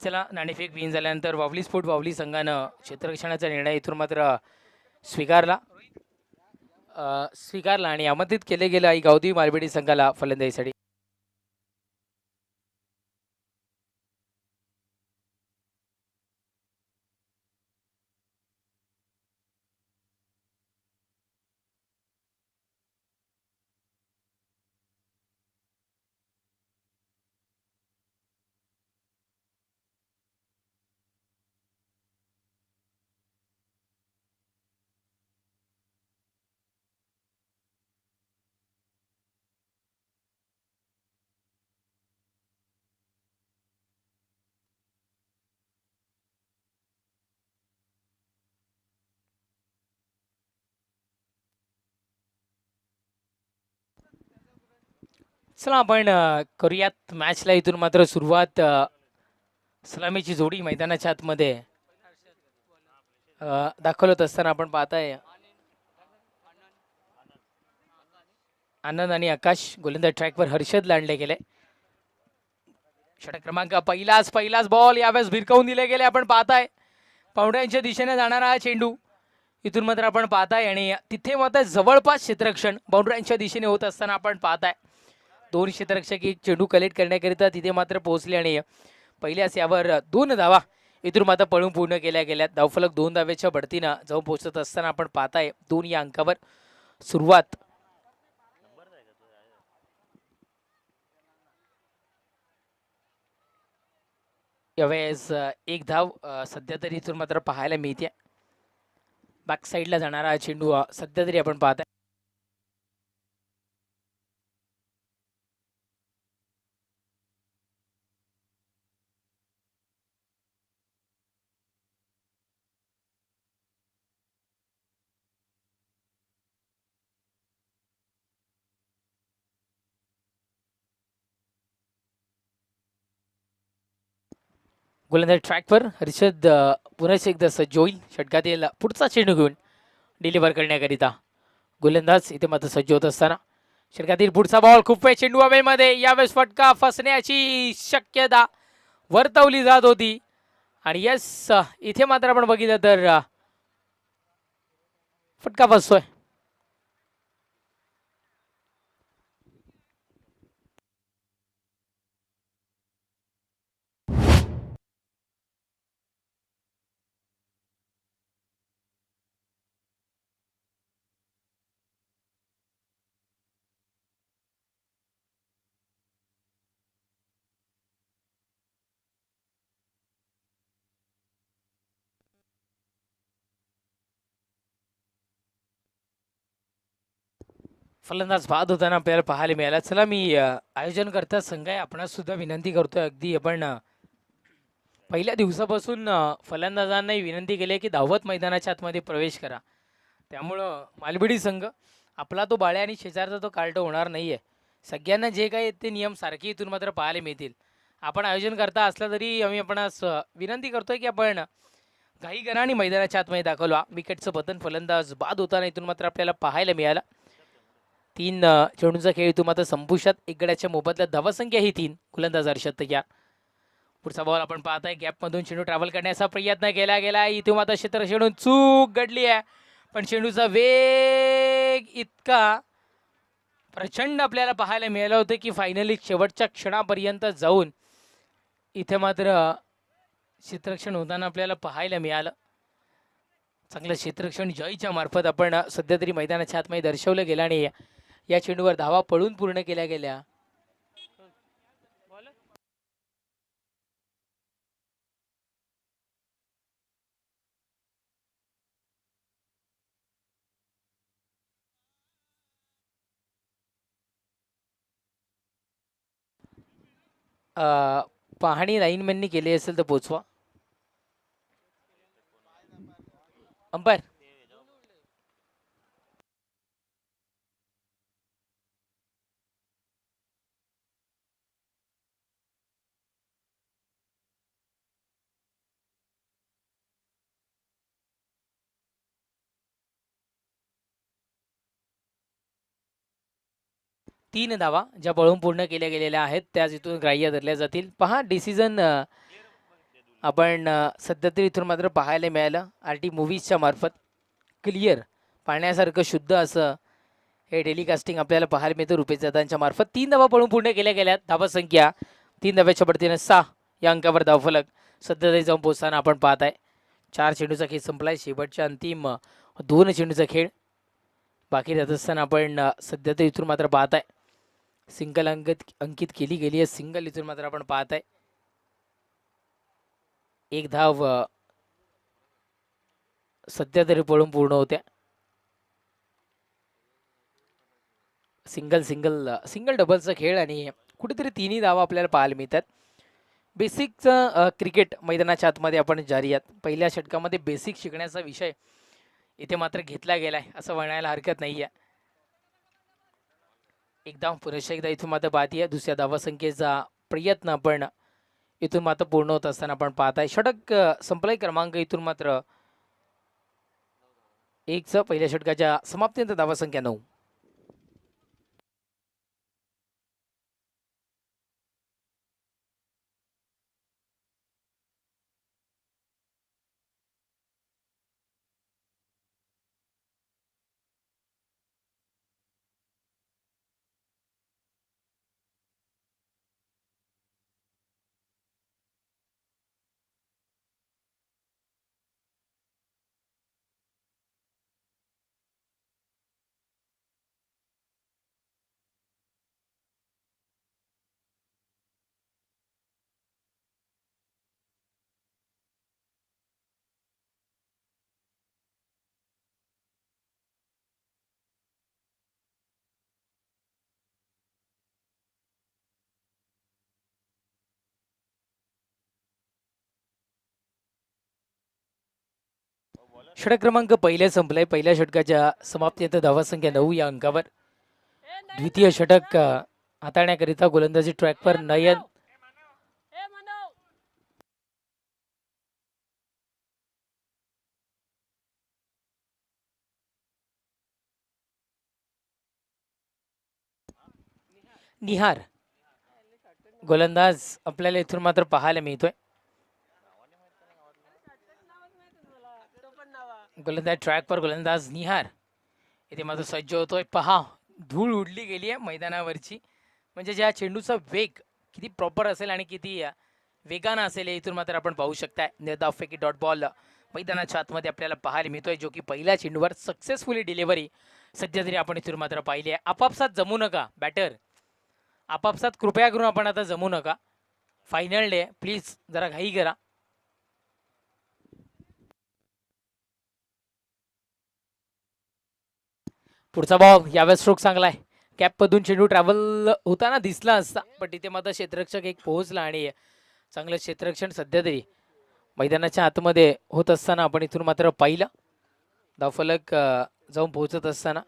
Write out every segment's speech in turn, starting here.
चला नाणेफेक विन झाल्यानंतर वावली स्पोर्ट वावली संघानं क्षेत्ररक्षणाचा निर्णय इथून मात्र स्वीकारला स्वीकारला आणि आमंत्रित केले गेले आई गावदेवी मालबेडी संघाला फलंदाजीसाठी. चला आपण करूयात मॅचला. इथून मात्र सुरुवात. सलामीची जोडी मैदानाच्या आतमध्ये दाखवत असताना आपण पाहताय आनंद आणि आकाश. गोलंदाज ट्रॅकवर हर्षद लांडले गेले. षटक क्रमांक पहिलाच बॉल यावेळेस भिरकवून दिले गेले. आपण पाहताय पाहुण्यांच्या दिशेने जाणारा हा चेंडू इथून मात्र आपण पाहताय आणि तिथे मात्र जवळपास क्षेत्ररक्षण बाउंड्रीच्या दिशेने होत असताना आपण पाहताय दोन क्षेत्ररक्षक एक चेंडू कलेक्ट करण्याकरिता तिथे मात्र पोहोचले आणि पहिल्याच यावर 2 धावा इथून मात्र पळून पूर्ण केल्या गेल्यात. धावफलक 2 धावेच्या बढतीनं जाऊन पोहोचत असताना आपण पाहताय 2 या अंकावर सुरुवात. यावेळेस 1 धाव सध्या तरी इथून मात्र पाहायला मिळते. बॅक साईडला जाणारा चेंडू सध्या तरी आपण पाहताय. गोलंदाज ट्रॅकवर हर्षद पुन्हा एकदा सज्ज होईल. षटकातील पुढचा चेंडू घेऊन डिलिव्हर करण्याकरिता गोलंदाज इथे मात्र सज्ज होत असताना षटकातील पुढचा बॉल खूप वेळ चेंडू हवेमध्ये. यावेळेस फटका फसण्याची शक्यता वर्तवली जात होती आणि यस इथे मात्र आपण बघितलं तर फटका फसतोय. फलंदाज बाद होताना आपल्याला पाहायला मिळाला. चला मी आयोजन करता संघ आहे आपणास सुद्धा विनंती करतोय. अगदी आपण पहिल्या दिवसापासून फलंदाजांनाही विनंती केली आहे की धावत मैदानाच्या आतमध्ये प्रवेश करा. त्यामुळं मालबेडी संघ आपला तो बाळ्या आणि शेजारचा तो कार्ट होणार नाही आहे. सगळ्यांना जे काही ते नियम सारखे इथून मात्र पाहायला मिळतील. आपण आयोजन करता असला तरी आम्ही आपणास विनंती करतोय की आपण घाई करा आणि मैदानाच्या आतमध्ये दाखवला. विकेटचं पतन फलंदाज बाद होताना इथून मात्र आपल्याला पाहायला मिळाला. 3 चेंडूंचा खेळ इथून मात्र संपुष्टात. 1 गड्याच्या मोबदल्यात धावसंख्या ही 3. गोलंदाज हर्षद तयार. पुढचा बॉल आपण पाहताय गॅपमधून चेंडू ट्रॅव्हल करण्याचा प्रयत्न केला गेला. इथून मात्र क्षेत्ररक्षण चूक घडली आहे. पण चेंडूचा वेग इतका प्रचंड आपल्याला पाहायला मिळालं होतं की फायनली शेवटच्या क्षणापर्यंत जाऊन इथे मात्र क्षेत्ररक्षण होताना आपल्याला पाहायला मिळालं. चांगलं क्षेत्ररक्षण जयच्या मार्फत आपण सध्या तरी मैदानाच्या आतमध्ये दर्शवलं गेलं आणि या चेंडूवर धावा पळून पूर्ण केल्या गेल्या. पाहणी लाईनमॅननी केली असेल तर पोचवा. अंपायर 3 धावा ज्या पळून पूर्ण केल्या गेलेल्या आहेत त्याच इथून ग्राह्य धरल्या जातील. पहा डिसिजन आपण सध्या तरी इथून मात्र पाहायला मिळालं RT मूव्हीजच्या मार्फत क्लिअर पाहण्यासारखं शुद्ध असं हे टेलिकास्टिंग आपल्याला पाहायला मिळतं रुपेश दादांच्या मार्फत. 3 धावा पळून पूर्ण केल्या गेल्यात. धावा संख्या 3 धाव्याच्या बढतीने 6 या अंकावर धावफलक सध्या तरी जाऊन पोहोचताना आपण पाहत आहे. 4 चेंडूचा खेळ संपलाय. शेवटच्या अंतिम 2 चेंडूचा खेळ बाकी राहत असताना आपण सध्या तरी इथून मात्र पाहत आहे सिंगल अंकित केली गेली आहे. सिंगल इथून मात्र आपण पाहत आहे. एक धाव सध्या तरी पळून पूर्ण होत्या. सिंगल डबलचा खेळ आणि कुठेतरी 3ही धावा आपल्याला पाहायला मिळतात. बेसिकचं क्रिकेट मैदानाच्या आतमध्ये आपण जारी आहात. पहिल्या षटकामध्ये बेसिक शिकण्याचा विषय इथे मात्र घेतला गेलाय असं म्हणायला हरकत नाही आहे. एकदा पुरेशा एकदा इथून मात्र बाती आहे. दुसऱ्या धावा संख्येचा प्रयत्न आपण इथून मात्र पूर्ण होत असताना आपण पाहत आहे. षटक संपलाय. क्रमांक इथून मात्र 1चं पहिल्या षटकाच्या समाप्तीनंतर धावा संख्या 9. षटक क्रमांक पहिल्या संपलाय. पहिल्या षटकाच्या समाप्तीनंतर धावा संख्या 9 या अंकावर. द्वितीय षटक हाताळण्याकरिता गोलंदाजी ट्रॅकवर नयन निहार गोलंदाज आपल्याला इथून मात्र पाहायला मिळतोय. गोलंदाज ट्रॅकवर गोलंदाज निहार इथे मात्र सज्ज होतोय. पहा धूळ उडली गेली आहे मैदानावरची. म्हणजे ज्या चेंडूचा वेग किती प्रॉपर असेल आणि किती वेगानं असेल हे इथून मात्र आपण पाहू शकताय. निर्धाव फेकी डॉट बॉल मैदानाच्या आतमध्ये आपल्याला पाहायला मिळतोय जो की पहिल्या चेंडूवर सक्सेसफुली डिलिव्हरी सध्या तरी आपण इथून मात्र पाहिली आहे. आपापसात जमू नका बॅटर, आपापसात कृपया करून आपण आता जमू नका. फायनल डे प्लीज जरा घाई करा. पुढचा बॉल यावेळेस स्ट्रोक चांगला आहे. कॅपमधून चेंडू ट्रॅव्हल होताना दिसला असता पण तिथे मात्र क्षेत्ररक्षक एक पोहोचला आणि चांगलं क्षेत्ररक्षण सध्या तरी मैदानाच्या आतमध्ये होत असताना आपण इथून मात्र पाहिलं. धावफलक जाऊन पोहोचत असताना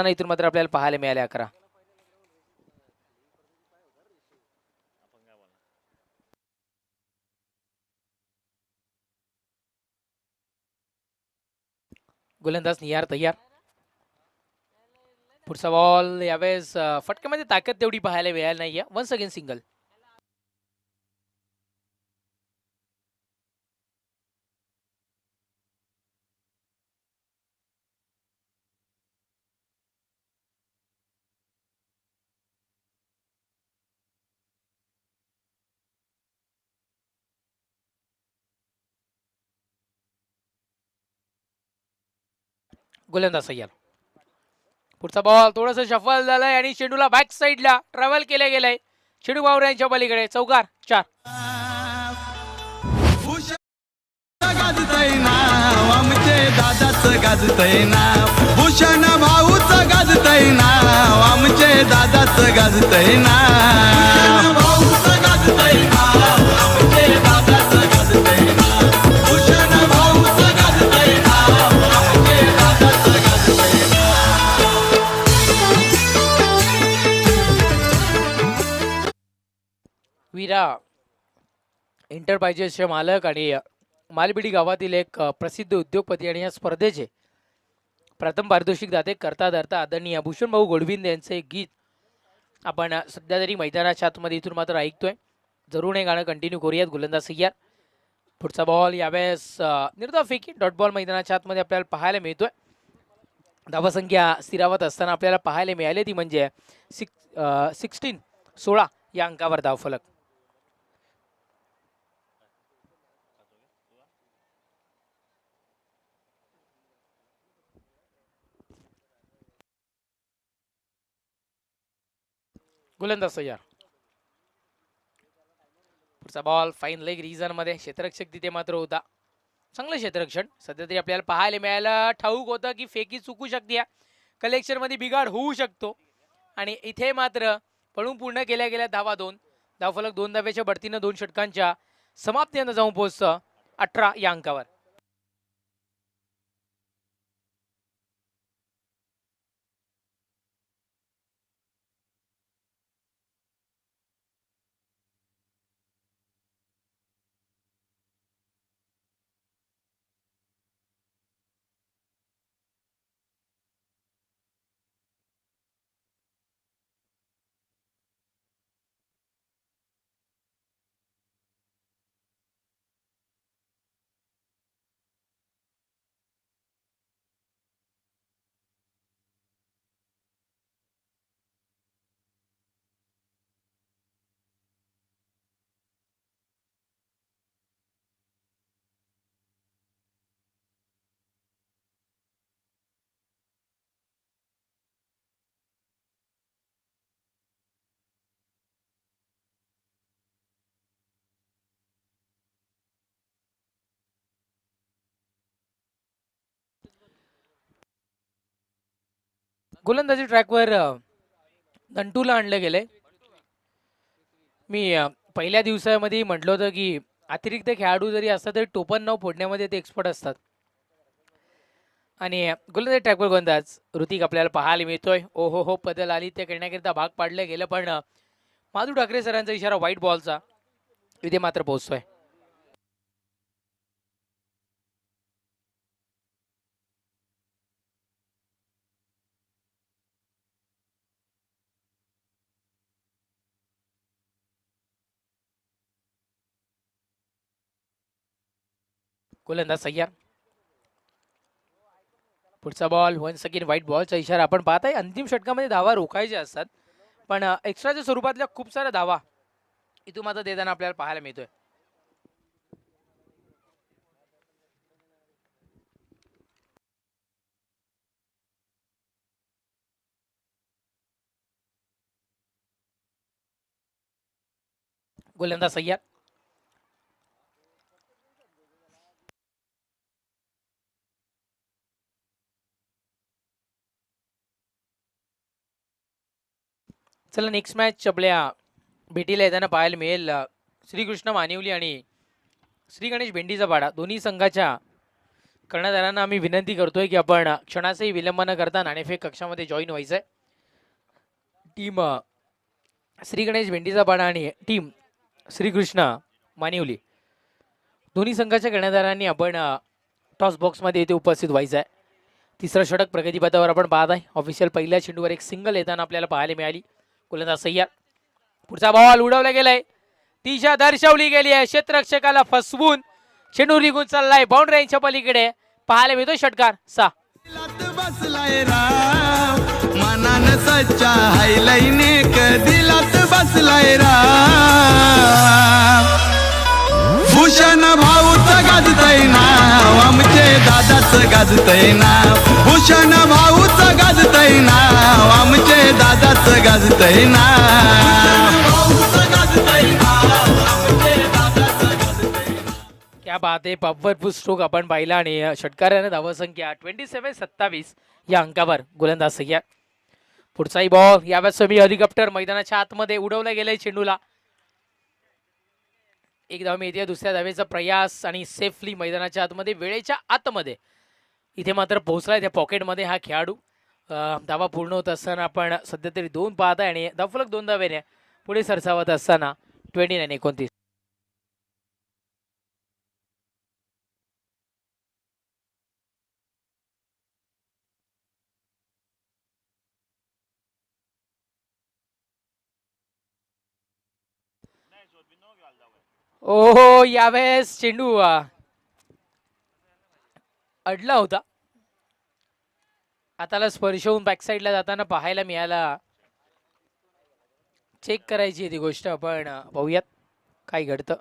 इथून मात्र आपल्याला पाहायला मिळाले 11. गोलंदाज निहार तयार. पुढचा बॉल यावेळेस फटक्यामध्ये ताकद तेवढी पाहायला मिळाली नाहीये. Once again single. गोलंदाज तयार. पुढचा बॉल थोडंसं शफल झालंय आणि चेंडूला बॅक साईडला ट्रॅव्हल केलं गेलंय. चेंडू बावऱ्यांच्या पलीकडे. चौकार 4. आमचे दादाच गाजतय नाव. भूषण भाऊच गाजतय नाव. आमचे दादाच गाजतय नाव. भाऊच गाजतय नाव. आमचे दादाच गाजतय नाव. भूषण भाऊच गाजतय नाव. आमचे दादाच गाजतय नाव. वीरा एंटरप्राइजेसचे मालक आणि मालबिडी गावातील एक प्रसिद्ध उद्योगपती आणि या स्पर्धेचे प्रथम पारितोषिक दाते करता धरता आदरणीय भूषण भाऊ गोडविंद यांचे गीत आपण सध्या तरी मैदानाच्या आतमध्ये इथून मात्र ऐकतोय. जरूर हे गाणं कंटिन्यू करूयात. गोलंदाज सय्यार. पुढचा बॉल यावेळेस निर्धाव फेकी डॉट बॉल मैदानाच्या आतमध्ये आपल्याला पाहायला मिळतोय. धावसंख्या स्थिरावत असताना आपल्याला पाहायला मिळाली ती म्हणजे 16 या अंकावर धावफलक. गोलंदाज तयार. पुढचा बॉल फाईन लेग रिझन मध्ये क्षेत्ररक्षक तिथे मात्र होता. चांगलं क्षेत्ररक्षण सध्या तरी आपल्याला पाहायला मिळायला ठाऊक होतं की फेकी चुकू शकते. कलेक्शन मध्ये बिघाड होऊ शकतो आणि इथे मात्र पळून पूर्ण केल्या गेल्या धावा 2. धावफलक 2 धावेच्या बढतीनं 2 षटकांच्या समाप्तीनं जाऊन पोहोचतं 18 या अंकावर. गोलंदाजी ट्रॅकवर नंटूला आणलं गेलंय. मी पहिल्या दिवसामध्ये म्हटलं होतं की अतिरिक्त खेळाडू जरी असतात तरी टोपण नाव फोडण्यामध्ये ते एक्सपर्ट असतात. आणि गोलंदाजी ट्रॅकवर गोलंदाज ऋतिक आपल्याला पाहायला मिळतोय. ओहो हो बदल आली ते करण्याकरिता भाग पाडलं गेलं पण माधू ठाकरे सरांचा इशारा व्हाईट बॉलचा इथे मात्र पोहोचतोय. गोलंदाज सय्यार. पुढचा बॉल वन्स अगेन व्हाईट बॉलचा इशारा आपण पाहताय. अंतिम षटकामध्ये धावा रोखायच्या असतात पण एक्स्ट्राच्या स्वरूपातल्या खूप साऱ्या धावा इथून मात्र देताना आपल्याला पाहायला मिळतोय. गोलंदाज सय्यार. चला नेक्स्ट मॅच आपल्या भेटीला येताना पाहायला मिळेल श्रीकृष्ण मानिवली आणि श्री गणेश भेंडीचा पाडा. दोन्ही संघाच्या कर्णधारांना आम्ही विनंती करतोय की आपण क्षणाचाही विलंब न करता नाणेफेक कक्षामध्ये जॉईन व्हायचंय. टीम श्री गणेश भेंडीचा पाडा आणि टीम श्रीकृष्ण मानिवली दोन्ही संघाच्या कर्णधारांनी आपण टॉस बॉक्समध्ये इथे उपस्थित व्हायचं आहे. तिसरं षटक प्रगतीपथावर आपण पाहत आहे. ऑफिशियल पहिल्या चेंडूवर एक सिंगल येताना आपल्याला पाहायला मिळाली. गोलंदाज सय्यार. पुढचा बॉल उडवला गेलाय. दिशा दर्शवली गेली आहे. क्षेत्ररक्षकाला फसवून चेंडू निघून चाललाय बाउंड्री लाईनच्या पलीकडे. पाहायला मिळतो षटकार 6. बसलाय राव मनान सच्चा हायलाईने दिलात बसलाय राव. भूषण भाऊच गाजतय नाव आमचे दादाच गाजतय नाव. भूषण भाऊच गाजतय नाव आमचे दादाच गाजतय नाव. क्या बात आहे. पॉवरफुल स्ट्रोक आपण पाहिला आणि षटकाराने धावसंख्या 27-27 या अंकावर गोलंदाज सय्यार. पुढचाही बॉल यावेळेस समी हेलिकॉप्टर मैदानाच्या आतमध्ये उडवला गेलाय चेंडूला. एक धाव मिळते. दुसऱ्या धावेचा प्रयास आणि सेफली मैदानाच्या आतमध्ये वेळेच्या आतमध्ये इथे मात्र पोहोचलाय त्या पॉकेटमध्ये हा खेळाडू. धावा पूर्ण होत असताना आपण सध्या तरी 2 पाहत आहे आणि धावफलक 2 धावेने पुढे सरसावत असताना 29-29. ओहो, यावेळेस चेंडू अडला होता. हाताला स्पर्श होऊन बॅक साईडला जाताना पाहायला मिळाला. चेक करायची आहे ती गोष्ट, आपण पाहूयात काय घडतं.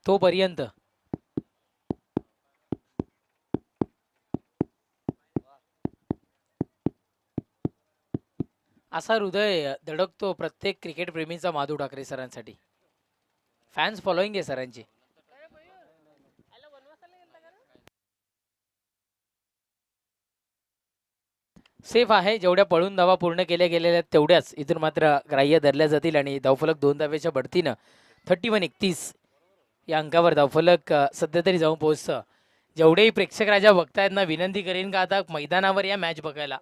तोपर्यंत असा हृदय धडकतो प्रत्येक क्रिकेट प्रेमीचा माधव ठाकरे सरांसाठी. फॅन्स फॉलोईंग आहे सरांची. सेफ आहे. जेवढ्या पळून धावा पूर्ण केल्या गेलेल्या आहेत तेवढ्याच इथून मात्र ग्राह्य धरल्या जातील आणि धावफलक 2 धावेच्या बढतीनं 31-31 या अंकावर धावफलक सध्या तरी जाऊन पोहोचतं. जेवढेही प्रेक्षक राजा बघतायत ना, विनंती करेन का आता मैदानावर या मॅच बघायला,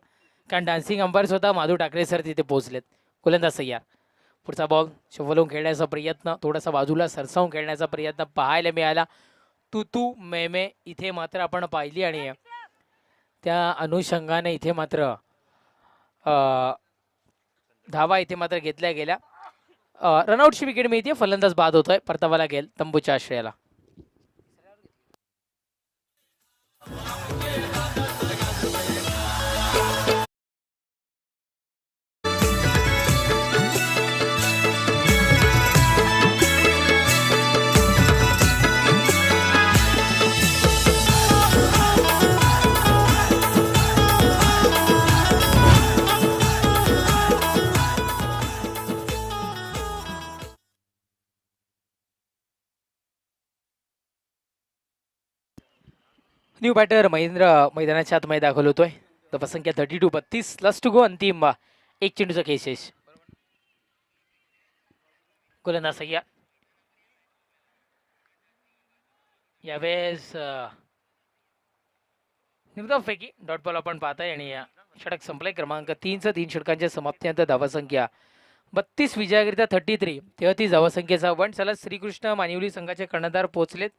कारण डान्सिंग अंपायर स्वतः माधव ठाकरे सर तिथे पोहोचलेत. गोलंदाज सय्यार. पुढचा बॉल शफलवून खेळण्याचा प्रयत्न, थोडासा बाजूला सरसावून खेळण्याचा प्रयत्न पाहायला मिळाला. तू तू मे इथे मात्र आपण पाहिली आणि त्या अनुषंगाने इथे मात्र धावा इथे मात्र घेतल्या गेल्या. रनआउटची विकेट मिळते. फलंदाज बाद होतोय. परतावाला गेल तंबूच्या आश्रयाला. न्यू बॅटर महेंद्र मैदानाच्या आतमध्ये दाखल होतोय. संख्या 32-32 लास्ट टू गो. अंतिम एक चेंडूचा केसेस. गोलंदाज सय्या. यावेळेस निमदाफैकी डॉट बॉल आपण पाहताय आणि षटक संपलाय. क्रमांक 3चं 3 षटकांच्या समाप्तीनंतर धावसंख्या 32 विजयाकरिता 33 धावसंख्येचा वन. चला, श्रीकृष्ण मानिवली संघाचे कर्णधार पोहोचलेत.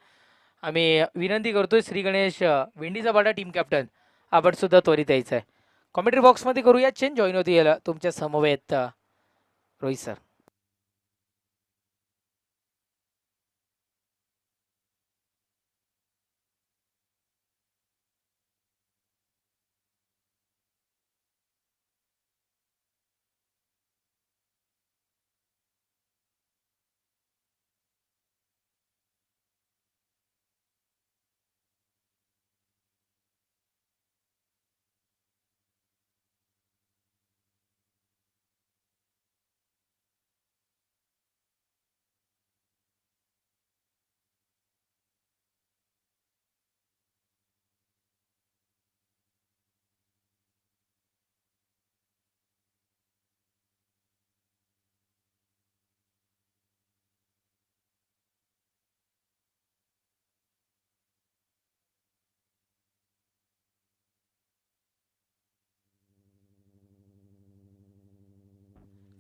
आम्ही विनंती करतोय श्री गणेश वेंडीचा बाडा टीम कॅप्टन, आपण सुद्धा त्वरित यायचं आहे. कॉमेंट्री बॉक्समध्ये करूया चेंज. जॉईन होती याला तुमच्या समवेत रोहित सर.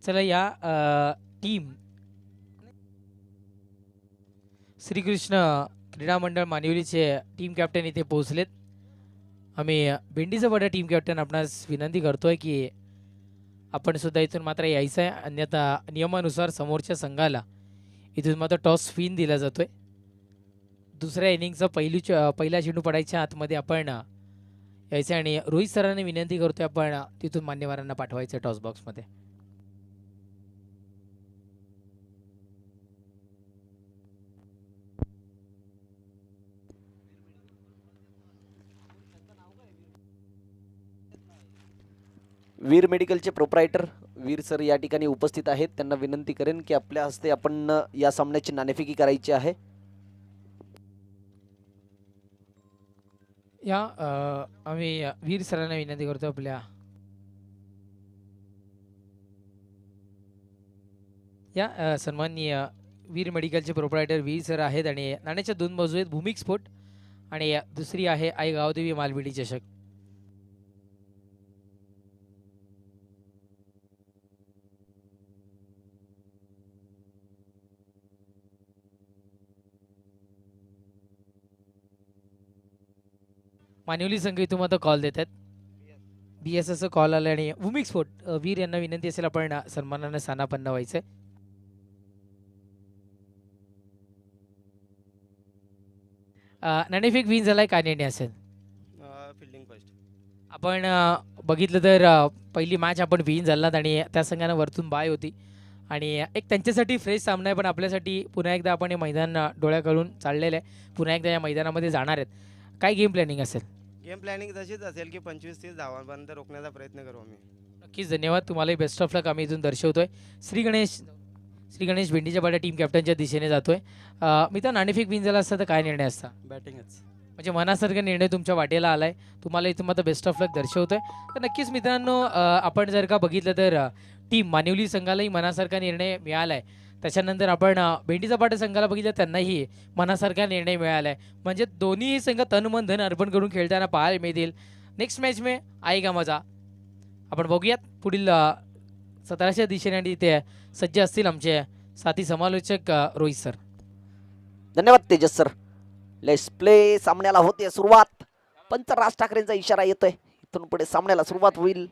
चला, या टीम श्रीकृष्ण क्रीडा मंडळ मानिवलीचे टीम कॅप्टन इथे पोहोचलेत. आम्ही भेंडीचा बडा टीम कॅप्टन आपणास विनंती करतोय की आपण सुद्धा इथून मात्र यायचं आहे, अन्यथा नियमानुसार समोरच्या संघाला इथून मात्र टॉस स्पिन दिला जातोय. दुसऱ्या इनिंगचा पहिला चेंडू पडायच्या आतमध्ये आपण यायचं आणि रोहित सरांनी विनंती करतोय आपण तिथून मान्यवरांना पाठवायचं टॉस बॉक्समध्ये. वीर मेडिकलचे प्रोप्रायटर वीर सर या ठिकाणी उपस्थित आहेत. त्यांना विनंती करेन की आपल्या हस्ते आपण या सामन्याची नाणेफेकी करायची आहे. आम्ही वीर सरांना विनंती करतो आपल्या सन्माननीय वीर मेडिकलचे प्रोप्रायटर वीर सर आहेत आणि नाण्याच्या दोन बाजू आहेत भूमिक स्फोट आणि दुसरी आहे आई गावदेवी मालबिडी चषक. मानिवली संघ इथून आता कॉल देतात. BSS कॉल आला आणि भूमिक स्फोट वीर यांना विनंती असेल आपण सन्मानाने स्थानापन्न व्हायचंय. नाणेफेक विन झालाय काय निर्णय असेल? Fielding first. आपण बघितलं तर पहिली मॅच आपण विन झालात आणि त्या संघानं वरतून बाय होती आणि एक त्यांच्यासाठी फ्रेश सामना आहे. पण आपल्यासाठी पुन्हा एकदा आपण हे मैदान डोळ्याकडून चाललेलं आहे. पुन्हा एकदा या मैदानामध्ये जाणार आहेत. काय गेम प्लॅनिंग असेल? गेम प्लॅनिंग तशीच असेल की 25-30 धावांपर्यंत रोखण्याचा प्रयत्न करू आम्ही. नक्कीच धन्यवाद. तुम्हालाही बेस्ट ऑफ लक आम्ही इथून दर्शवतोय. श्री गणेश भेंडीच्या पाड्या टीम कॅप्टनच्या दिशेने जातोय. मी तर नाणेफेक विन झाला असता तर काय निर्णय असता? बॅटिंगच. म्हणजे मनासारखा निर्णय तुमच्या वाटेला आलाय. तुम्हाला इथून आता बेस्ट ऑफ लक दर्शवतोय. तर नक्कीच मित्रांनो आपण जर का बघितलं तर टीम मानिवली संघालाही मनासारखा निर्णय मिळालाय. त्याच्यानंतर आपण भेंडीचा पाटा संघाला बघितलं त्यांनाही मनासारखा निर्णय मिळाला आहे. म्हणजे दोन्ही संघ तन मन धन अर्पण करून खेळताना पाहायला मिळतील. नेक्स्ट मॅच में आएगा मजा. आपण बघूयात पुढील 17च्या दिशेने आणि ते सज्ज असतील आमचे साथी समालोचक रोहित सर. धन्यवाद तेजस सर. Let's play. सामन्याला होते सुरुवात. पंच राज ठाकरेंचा इशारा येतोय. इथून पुढे सामन्याला सुरुवात होईल.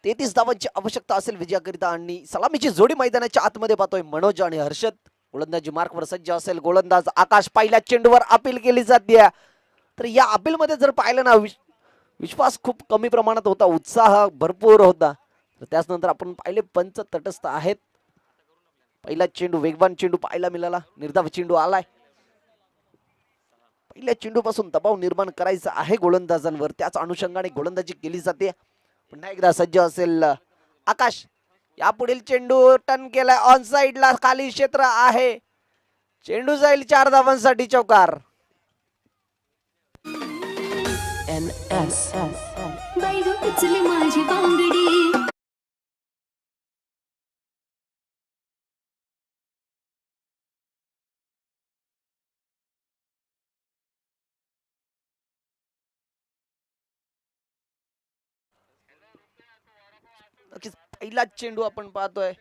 33 धावांची आवश्यकता असेल विजयाकरिता आणि सलामीची जोडी मैदानाच्या आतमध्ये पाहतोय. मनोज आणि हर्षद गोलंदाजी मार्कवर सज्ज असेल. गोलंदाज आकाश पहिल्या चेंडूवर अपील केली जाते. तर या अपील मध्ये जर पाहिलं ना विश्वास खूप कमी प्रमाणात होता. उत्साह भरपूर होता. तर त्यानंतर आपण पाहिले पंच तटस्थ आहेत. पहिला चेंडू वेगवान चेंडू पाहायला मिळाला. निर्धाव चेंडू आलाय. पहिल्या चेंडूपासून दबाव निर्माण करायचा आहे गोलंदाजांवर. त्याच अनुषंगाने गोलंदाजी केली जाते. पुन्हा एकदा सज्ज असेल आकाश. यापुढील चेंडू टर्न केलाय ऑन साइडला. खाली क्षेत्र आहे. चेंडू जाईल 4 धावांसाठी चौकार. NS बाई गं पिचली माझी बांगडी. नक्कीच पहिला चेंडू आपण पाहतोय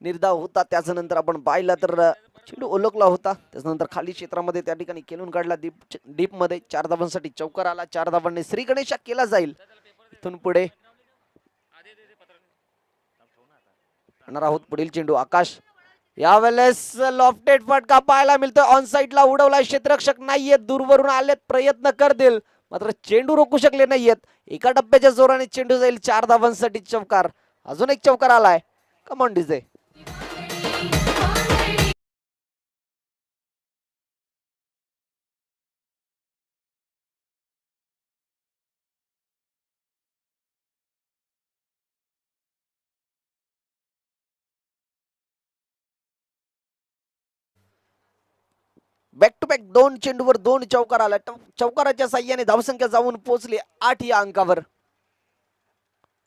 निर्धाव होता. त्याच्यानंतर आपण पाहिला तर चेंडू ओळखला होता. त्याच्यानंतर खाली क्षेत्रामध्ये त्या ठिकाणी खेळून काढला. डीप मध्ये 4 धावांसाठी चौकार आला. 4 धावांनी श्री गणेशा केला जाईल. इथून पुढे होणार आहोत पुढील चेंडू आकाश. यावेळेस लॉफ्टेड फटका पाहायला मिळतोय. ऑन साइडला उडवला. क्षेत्ररक्षक नाहीयेत. दूरवरून आलेत. प्रयत्न करतील मात्र चेंडू रोखू शकले नाहीयेत. एका टप्प्याच्या जोराने चेंडू जाईल 4 धावांसाठी चौकार. अजून एक चौकार आलाय. Come on DJ. Back to back 2 चेंडूवर 2 चौकार आला. चौकाराच्या साह्याने धावसंख्या जाऊन पोहोचली 8 या अंकावर.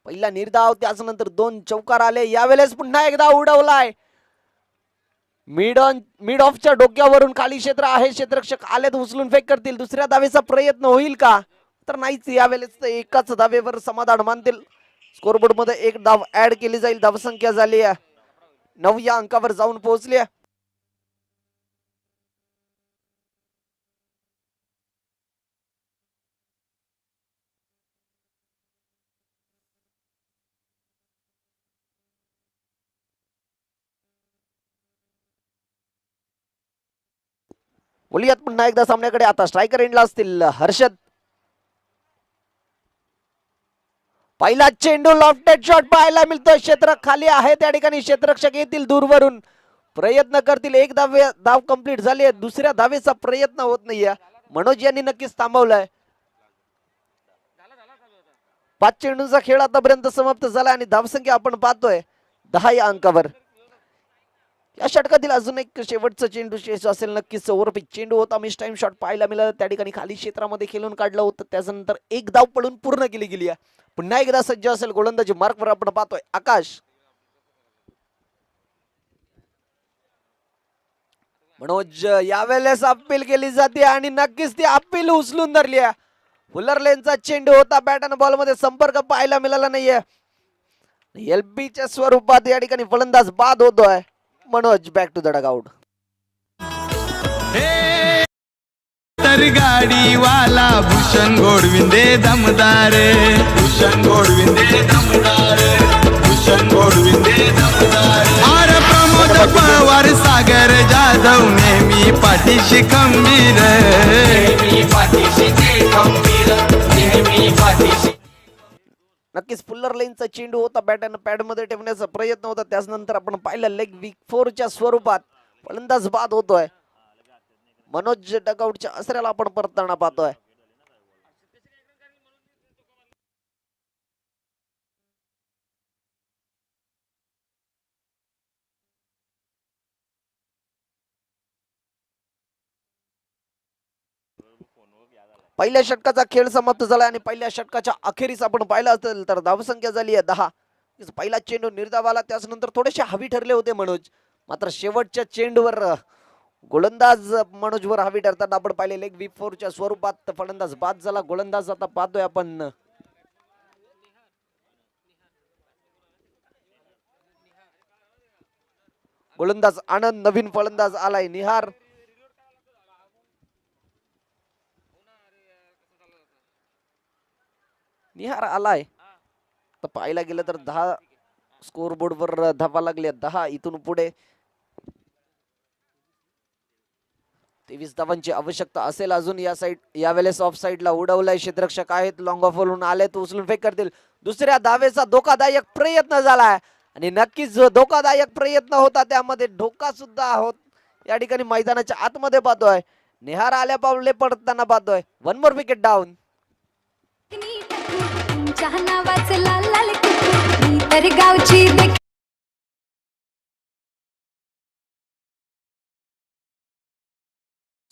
पहिला निर्धाव त्याच्यानंतर 2 चौकार आले. यावेळेस पुन्हा एकदा उडवलाय. मिड ऑफच्या डोक्यावरून खाली क्षेत्र आहे. क्षेत्ररक्षक आले तर उचलून फेक करतील. दुसऱ्या धावेचा प्रयत्न होईल का? तर नाहीच. यावेळेस एकाच धावेवर समाधान मानतील. स्कोरबोर्ड मध्ये 1 धाव ऍड केली जाईल. धावसंख्या झाली 9 या अंकावर जाऊन पोहोचली. बोलियात पुन्हा एकदा सामन्याकडे. आता स्ट्रायकर एंडला असतील हर्षद. पहिला चेंडू लॉफ्टेड शॉट पाहायला मिळतोय. क्षेत्र खाली आहे. त्या ठिकाणी क्षेत्ररक्षक येतील दूरवरून. प्रयत्न करतील. 1 धाव कंप्लीट झाली आहे. दुसऱ्या धावेचा प्रयत्न होत नाहीये. मनोज यांनी नक्कीच थांबवलाय. 5 चेंडूंचा खेळ आतापर्यंत समाप्त झाला आणि धावसंख्या आपण पाहतोय 10 या अंकावर. या षटकातील अजून एक शेवटचा चेंडू शेष असेल नक्कीच. ओव्हरपिच चेंडू होता, मिस टाइम शॉट पाहायला मिळाला त्या ठिकाणी. खाली क्षेत्रामध्ये खेळून काढलं होतं, त्याच्यानंतर एक धाव पडून पूर्ण केली गेली आहे. पुन्हा एकदा सज्ज असेल गोलंदाजी मार्कवर आपण पाहतोय आकाश. मनोज यावेळेस अपील केली जाते आणि नक्कीच ती अपील उचलून धरली आहे. फुलर लेनचा चेंडू होता, बॅट आणि बॉल मध्ये संपर्क पाहायला मिळाला नाहीये. एलबीच्या स्वरूपात या ठिकाणी फलंदाज बाद होतोय. Manoj back to the dugout. तर गाडीवाला भूषण गोडविंदे दमदार, भूषण गोडविंदे दमदार, भूषण गोडविंदे दमदार. आर प्रमोद पवार सागर जाधव नेहमी पाठीशी खंबीर, नेहमी पाठीशी खंबीर, नेहमी पाठीशी. नक्कीच फुल्लर लेनचा चेंडू होता, बॅट आणि पॅड मध्ये ठेवण्याचा प्रयत्न होता. त्यानंतर आपण पाहिलं लेग वीक 4च्या स्वरूपात फलंदाज बाद होतोय. मनोज डगआउटच्या आसऱ्याला आपण परतताना पाहतोय. पहिल्या षटकाचा खेळ समाप्त झाला आणि पहिल्या षटकाच्या अखेरीस आपण पाहिलं असेल तर धावसंख्या झाली आहे 10. पहिला चेंडू निर्धावाला, त्यानंतर थोडेसे हवी ठरले होते मनोज, मात्र शेवटच्या चेंडूवर गोलंदाज मनोजवर हवी ठरताना आपण पाहिले. लेग वीक 4च्या स्वरूपात फलंदाज बाद झाला. गोलंदाज आता पाहतोय आपण गोलंदाज आनंद, नवीन फलंदाज आलाय निहार. निहार आलाय. तर पाहायला गेलं तर 10 स्कोर बोर्डवर धावा लागल्या 10. इथून पुढे 23 धावांची आवश्यकता असेल अजून. या साइड यावेळेस ऑफ साइडला उडवलाय क्षेत्ररक्षक आहेत, लॉंग ऑफ वरून आले तो उचलून फेक करतील. दुसऱ्या धावेचा धोकादायक प्रयत्न झालाय आणि नक्कीच जो धोकादायक प्रयत्न होता त्यामध्ये धोका सुद्धा होत या ठिकाणी मैदानाच्या आतमध्ये पाहतोय. निहार आल्या पावले पडताना पाहतोय. 1 मोर विकेट डाऊन. तुमच्या नावाचं लाल लाल कुकू, मी तर गावची देखी.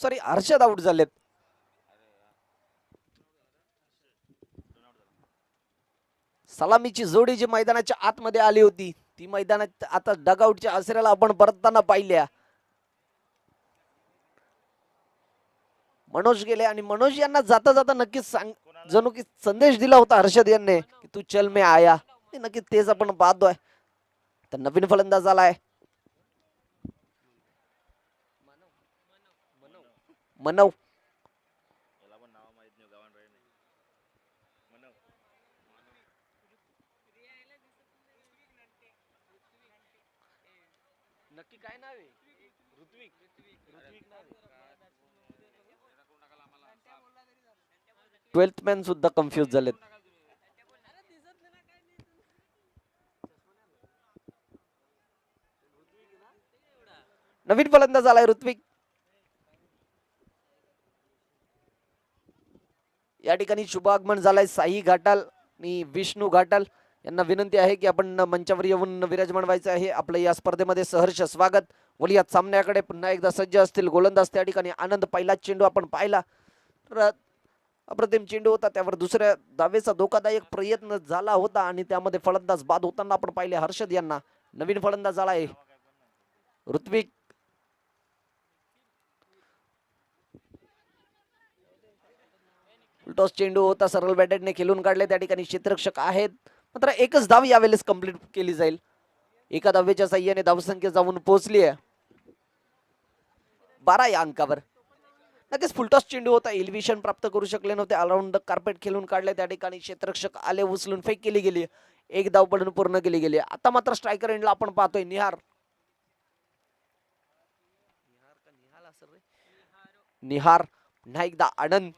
सॉरी, हर्षद आउट झालेत. सलामीची जोडी जी मैदानाच्या आतमध्ये आली होती ती मैदानात आता डगआउटच्या आसऱ्याला आपण परतताना पाहिल्या. मनोज गेले आणि मनोज यांना जाता जाता नक्कीच जणू की संदेश दिला होता हर्षद यांनी की तू चल में आया. नक्कीच तेच आपण पाहतोय. तर नवीन फलंदाज आलाय मनव. नक्की काय नाव आहे? ऋत्विक. ट्वेल्थ मॅन सुद्धा कन्फ्युज झालेत. नवीन फलंदाज आलाय ऋत्विक. या ठिकाणी शुभागमन झालाय साई घाटाल आणि विष्णू घाटाल यांना विनंती आहे की आपण मंचावर येऊन विराजमान व्हायचं आहे. आपलं या स्पर्धेमध्ये सहर्ष स्वागत. वलिया सामन्याकडे पुन्हा एकदा सज्ज असतील गोलंदाज त्या ठिकाणी आनंद. पहिला चेंडू आपण पाहिला तर अप्रतिम चेंडू होता, त्यावर दुसऱ्या धावेचा धोकादायक प्रयत्न झाला होता आणि त्यामध्ये फलंदाज बाद होताना आपण पाहिले हर्षद यांना. नवीन फलंदाज आलाय ऋत्विक. टॉस चेंडू होता, सरळ बॅटेडने खेळून काढले. त्या ठिकाणी क्षेत्ररक्षक आहेत, मात्र एकच धाव यावेळेस कंप्लीट केली जाईल. एका धावेच्या साह्याने धावसंख्या जाऊन पोहोचली आहे 12 या अंकावर. नक्कीच फुलटॉस चेंडू होता, एलिव्हेशन प्राप्त करू शकले नव्हते. ऑलराऊंड कार्पेट खेळून काढले. त्या ठिकाणी क्षेत्ररक्षक आले, उचलून फेक केली गेली. एक धाव पडून पूर्ण केली गेली. आता मात्र स्ट्रायकर एंडला आपण पाहतोय निहार. निहार पुन्हा एकदा आनंद.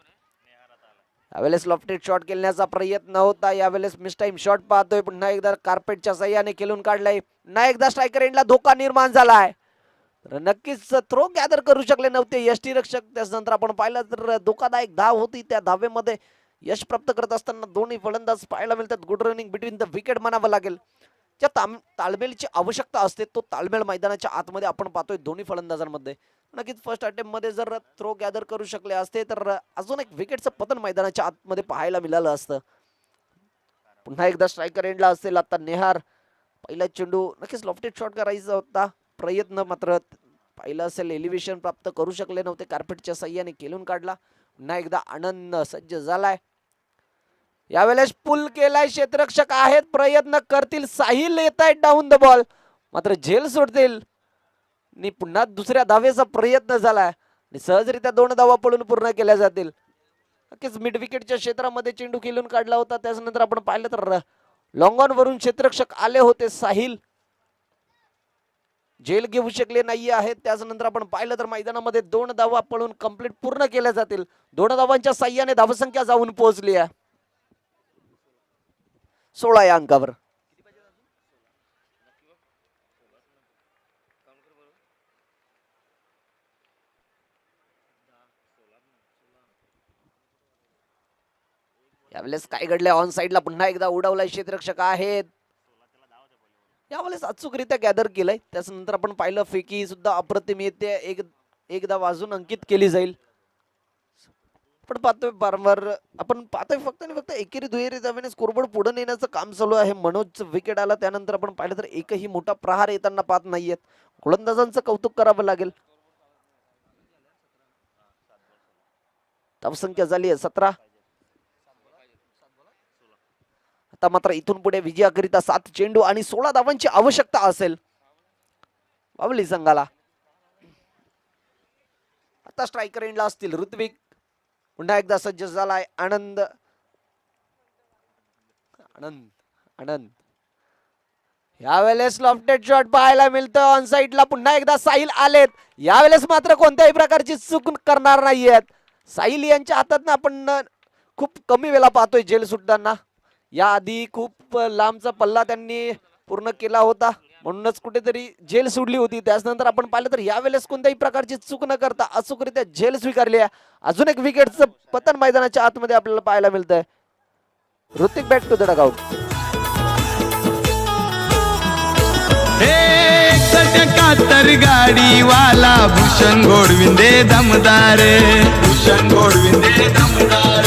यावेळेस लॉफ्टेड शॉट खेळण्याचा प्रयत्न होता, यावेळेस मिस टाइम शॉट पाहतोय. पुन्हा एकदा कार्पेटच्या साह्याने खेळून काढलाय. पुन्हा एकदा स्ट्रायकर एंडला धोका निर्माण झालाय. तर नक्कीच थ्रो गॅदर करू शकले नव्हते यष्टीरक्षक. त्यानंतर आपण पाहिलं तर धोकादायक धाव होती, त्या धावेमध्ये यश प्राप्त करत असताना दोन्ही फलंदाज पाहायला मिळतात. Good running between the wicket म्हणावं लागेल. ज्या ताळमेळची आवश्यकता असते तो ताळमेळ मैदानाच्या आतमध्ये आपण पाहतोय दोन्ही फलंदाजांमध्ये. नक्कीच फर्स्ट अटेम्प्ट मध्ये जर थ्रो गॅदर करू शकले असते तर अजून एक विकेटचं पतन मैदानाच्या आतमध्ये पाहायला मिळालं असतं. पुन्हा एकदा स्ट्रायकर एंडला असेल आता नेहार. पहिला चेंडू नक्कीच लॉफ्टेड शॉट करायचा होता प्रयत्न, मात्र पाहिलं असेल एलिव्हेशन प्राप्त करू शकले नव्हते. कार्पेटच्या साह्याने केलून काढला. पुन्हा एकदा आनंद सज्ज झालाय. यावेळेस पुल केलाय. क्षेत्ररक्षक आहेत, प्रयत्न करतील. साहिल येत आहेत डाऊन द बॉल, मात्र झेल सोडतील. आणि पुन्हा दुसऱ्या धावेचा प्रयत्न झालाय आणि सहजरित्या 2 धावा पळून पूर्ण केल्या जातील. नक्कीच मिड विकेटच्या क्षेत्रामध्ये चेंडू खेळून काढला होता. त्याच्यानंतर आपण पाहिलं तर लॉंग ऑन वरून क्षेत्ररक्षक आले होते साहिल, झेल घेऊ शकले नाही आहेत. त्याच्यानंतर आपण पाहिलं तर मैदानामध्ये 2 धावा पळून कंप्लीट पूर्ण केल्या जातील. 2 धावांच्या साह्याने धावसंख्या जाऊन पोहोचली आहे 16 या अंकावर. यावेळेस काय घडलंय ऑन साइडला पुन्हा एकदा उडवलाय. क्षेत्ररक्षक आहेत. यावेळेस अचूकरित्या गॅदर केलंय. त्याच्यानंतर आपण पाहिलं फेकी सुद्धा अप्रतिम येते. एकदा वाजून अंकित केली जाईल. पण पाहतोय वारंवार आपण पाहतोय फक्त आणि फक्त एकेरी दुहेरी धावेने स्कोरबोर्ड पुढे नेण्याचं काम चालू आहे. मनोज विकेट आला त्यानंतर आपण पाहिलं तर एकही मोठा प्रहार येताना पाहत नाहीयेत. गोलंदाजांचं कौतुक करावं लागेल. धावसंख्या झाली आहे 17. आता मात्र इथून पुढे विजयाकरिता 7 चेंडू आणि 16 धावांची आवश्यकता असेल बावली संघाला. आता स्ट्रायकर एंडला असतील ऋत्विक. पुन्हा एकदा सज्ज झालाय आनंद. यावेळेस लॉफ्टेड शॉट पाहायला मिळतं ऑन साइडला. पुन्हा एकदा साहिल आलेत. यावेळेस मात्र कोणत्याही प्रकारची चूक करणार नाहीयेत. साहिल यांच्या हातात आपण खूप कमी वेळा पाहतोय झेल सुटताना. याआधी खूप लांबचा पल्ला त्यांनी पूर्ण केला होता, म्हणूनच कुठेतरी झेल सोडली होती. त्याच्यानंतर आपण पाहिलं तर यावेळेस कोणत्याही प्रकारची चूक न करता अचूकरित्या झेल स्वीकारली आहे. अजून एक विकेटचं पतन मैदानाच्या आतमध्ये आपल्याला पाहायला मिळतंय. Hrithik back to the dugout. तर गाडीवाला भूषण घोडविंदे दमदार. भूषण घोडविंदे दमदार.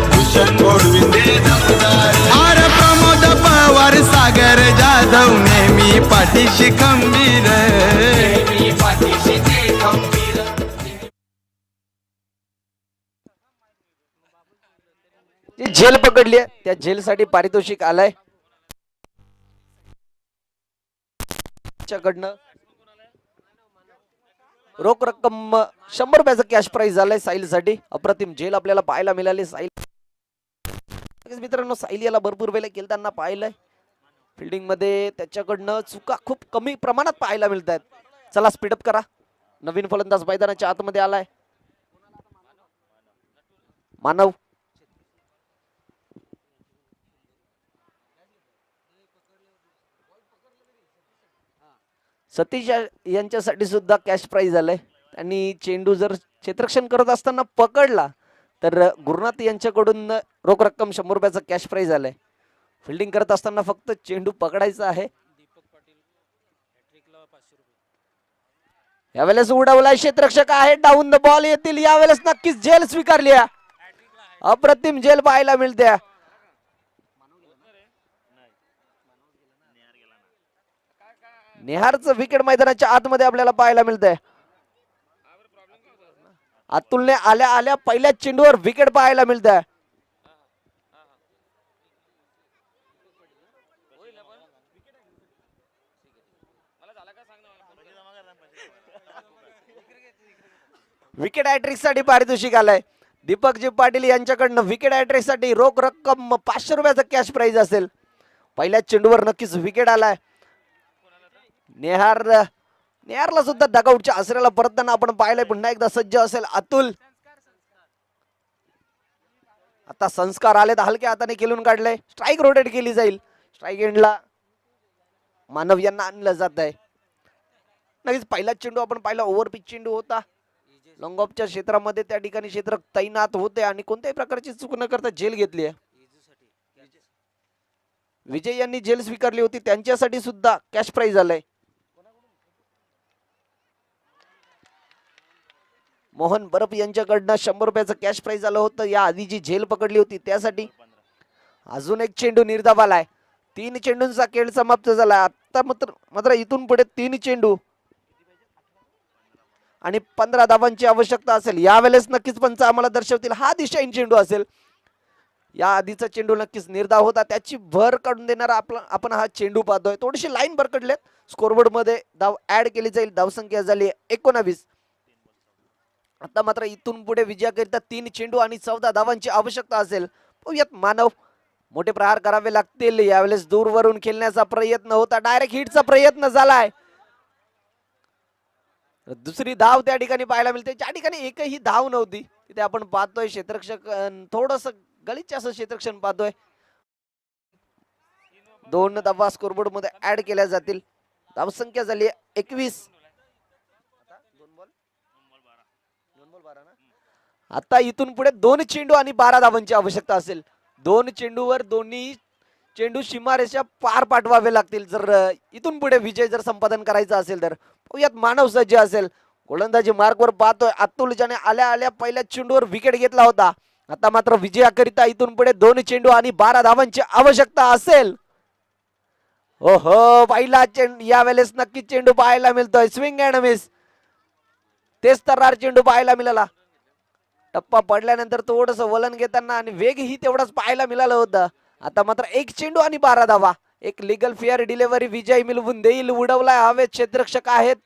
भूषण घोडविंदे दमदार. आर प्रमोद पवार सागर जाधव नेहमी पाठीशी खंबीर. नेहमी पाठीशी खंबीर. झेल पकडली आहे, त्या झेलसाठी पारितोषिक आलंय कडनं. रोख रक्कम 100 रुपयाचं कॅश प्राइज झालंय साहिल साठी. अप्रतिम झेल आपल्याला पाहायला मिळाली. साहिल मित्रांनो साहिल याला भरपूर वेळेला खेळताना पाहिलंय. फिल्डिंग मध्ये त्याच्याकडनं चुका खूप कमी प्रमाणात पाहायला मिळत आहेत. चला स्पीडअप करा. नवीन फलंदाज मैदानाच्या आतमध्ये आलाय मानव. सतीश यांच्यासाठी सुद्धा कॅश प्राइज आलंय. त्यांनी चेंडू जर क्षेत्ररक्षण करत असताना पकडला तर गुरुनाथ यांच्याकडून रोख रक्कम 100 रुपयाचा कॅश प्राइज आलाय. फिल्डिंग करत असताना फक्त चेंडू पकडायचा आहे. यावेळेस उडवलाय. क्षेत्ररक्षक आहे, डाऊन द बॉल येतील. यावेळेस नक्कीच झेल स्वीकारली. अप्रतिम झेल पाहायला मिळते. नेहारचं विकेट मैदानाच्या आतमध्ये आपल्याला पाहायला मिळतंय. अतुलने आल्या आल्या पहिल्या चेंडूवर विकेट पाहायला मिळतंय. विकेट हॅट्रिक साठी पारितोषिक आलंय. दीपकजी पाटील यांच्याकडनं विकेट हॅट्रिक साठी रोख रक्कम 500 रुपयाचा कॅश प्राइज असेल. पहिल्या चेंडूवर नक्कीच विकेट आलाय. नेहारला सुद्धा डगआउटच्या आसऱ्याला परतताना आपण पाहिलंय. पुन्हा एकदा सज्ज असेल अतुल. आता संस्कार आले तर हलक्या हाताने खेळून काढले. स्ट्राईक रोटेट केली जाईल. स्ट्राईक एंडला मानव यांना आणलं जात आहे. नक्कीच पहिला चेंडू आपण पाहिला ओव्हर पिच चेंडू होता. लॉंग ऑफच्या क्षेत्रामध्ये त्या ठिकाणी क्षेत्र तैनात होते आणि कोणत्याही प्रकारची चूक न करता जेल घेतली आहे. विजय यांनी जेल स्वीकारली होती, त्यांच्यासाठी सुद्धा कॅश प्राइज आलंय. मोहन बरप यांच्याकडनं 100 रुपयाचं कॅश प्राइज आलं होतं. या आधी जी जेल पकडली होती त्यासाठी अजून एक चेंडू निर्धाव आलाय. 3 चेंडूंचा खेळ समाप्त झाला. आता मात्र इथून पुढे 3 चेंडू आणि 15 धावांची आवश्यकता असेल. यावेळेस नक्कीच पंच आम्हाला दर्शवतील हा दिशाहीन चेंडू असेल. या आधीचा चेंडू नक्कीच निर्धाव होता, त्याची भर काढून देणारा आपण हा चेंडू पाहतोय. थोडीशी लाईन भरकडलेत. स्कोरबोर्ड मध्ये धाव ऍड केली जाईल. धावसंख्या झाली 19. आता मात्र इथून पुढे विजयाकरिता 3 चेंडू आणि 14 धावांची आवश्यकता असेल. पाहूयात मानव मोठे प्रहार करावे लागतील. यावेळेस दूरवरून खेळण्याचा प्रयत्न होता, डायरेक्ट हिटचा प्रयत्न झालाय. दुसरी धाव त्या ठिकाणी पाहायला मिळते, ज्या ठिकाणी एकही धाव नव्हती तिथे आपण पाहतोय क्षेत्ररक्षक थोडस गलिच्छ असं क्षेत्ररक्षण पाहतोय. 2 धावा स्कोरबोर्ड मध्ये ऍड केल्या जातील. धावसंख्या झाली 21. आता इथून पुढे 2 चेंडू आणि 12 धावांची आवश्यकता असेल. 2 चेंडूवर दोन्ही चेंडू सीमारेषा पार पाठवावे लागतील जर इथून पुढे विजय जर संपादन करायचा असेल तर. यात मानव सज्ज असेल. गोलंदाजी मार्कवर पाहतोय अतुल, ज्याने आल्या आल्या पहिल्या चेंडूवर विकेट घेतला होता. आता मात्र विजयाकरिता इथून पुढे 2 चेंडू आणि 12 धावांची आवश्यकता असेल. ओहो, पहिला चेंडू यावेळेस नक्की चेंडू पाहायला मिळतोय. Swing and miss. तेच तर्रार चेंडू पाहायला मिळाला. टप्पा पडल्यानंतर थोडस वलन घेताना आणि वेगही तेवढाच पाहायला मिळालं होतं. आता मात्र 1 चेंडू आणि 12 धावा. एक लिगल फेअर डिलिव्हरी विजय मिळवून देईल. उडवलाय हवेत, क्षेत्ररक्षक आहेत,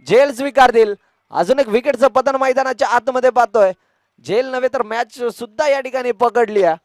जेल स्वीकारतील. अजून एक विकेटचं पतन मैदानाच्या आतमध्ये पाहतोय. जेल नव्हे तर मॅच सुद्धा या ठिकाणी पकडली आहे.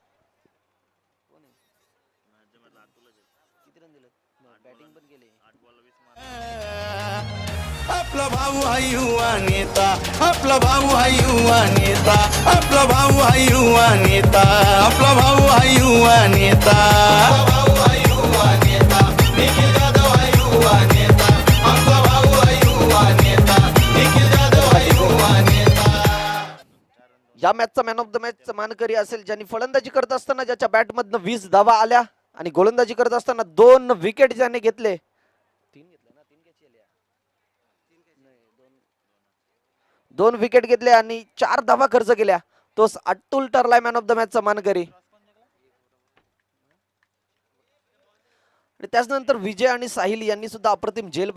आपला भाऊ हा युवा नेता, आपला भाऊ हा युवा नेता, आपला भाऊ हा युवा नेता, आपला भाऊ हा युवा नेता, आपला भाऊ हा युवा नेता, निखिल जाधव हा युवा नेता, आपला भाऊ हा युवा नेता, निखिल जाधव हा युवा नेता. या मॅचचा मॅन ऑफ द मॅच मानकरी असेल ज्यांनी फलंदाजी करत असताना ज्याच्या बॅट मधनं 20 धावा आल्या आणि गोलंदाजी करत असताना 2 विकेट ज्याने घेतले. 2 विकेट घेतले आणि 4 धावा खर्च केल्या. तोच अतुल ठरलाय मॅन ऑफ द मॅचचा मानकरी. आणि त्याचनंतर विजय आणि साहिल यांनी सुद्धा अप्रतिम झेल